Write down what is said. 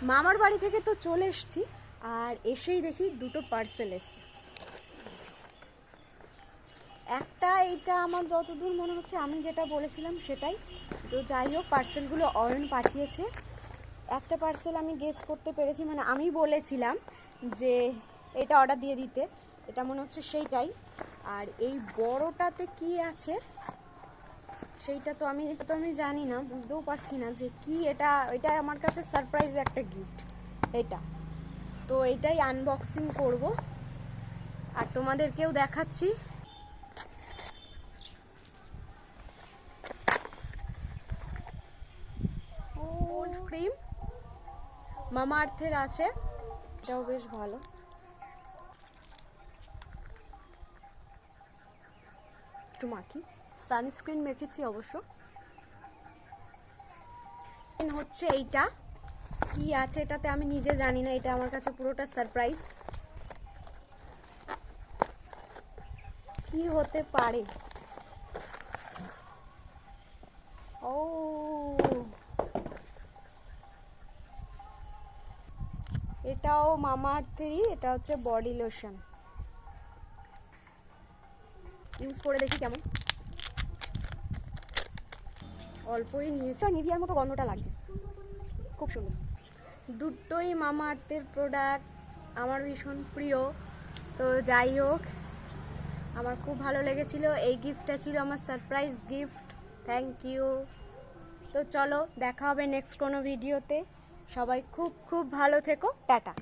মামার বাড়ি থেকে তো চলে এসেছি, আর এসেই দেখি দুটো পার্সেল এসছে। একটা এইটা আমার যতদূর মনে হচ্ছে আমি যেটা বলেছিলাম সেটাই, তো যাই হোক পার্সেলগুলো অয়ন পাঠিয়েছে। একটা পার্সেল আমি গেস করতে পেরেছি, মানে আমি বলেছিলাম যে এটা অর্ডার দিয়ে দিতে, এটা মনে হচ্ছে সেইটাই। আর এই বড়টাতে কি আছে সেইটা তো আমি জানি না, বুঝতেও পারছি না যে কি এটা। এটা আমার কাছে সারপ্রাইজ একটা গিফট এটা, তো এটাই আনবক্সিং করব আর তোমাদেরকেও দেখাচ্ছি। কোল্ড ক্রিম মামা আর্থের আছে, এটাও বেশ ভালো। একটু মাখি, সানস্ক্রিন মেখেছি অবশ্য। হচ্ছে এইটা কি আছে এটাতে আমি নিজে জানি না, এটা আমার কাছে পুরোটা সারপ্রাইজ। কি হতে পারে? ও এটাও মামা আর্থেরই, এটা হচ্ছে বডি লোশন। ইউজ করে দেখি কেমন। অল্পই নিয়েছে, নিভিয়ার মতো গন্ধটা লাগছে, খুব সুন্দর। দুটোই মামা আর্থের প্রোডাক্ট, আমার ভীষণ প্রিয়। তো যাই হোক, আমার খুব ভালো লেগেছিল। এই গিফটটা ছিল আমার সারপ্রাইজ গিফট। Thank you. তো চলো দেখা হবে নেক্সট কোনো ভিডিওতে। সবাই খুব খুব ভালো থেকো, টাটা।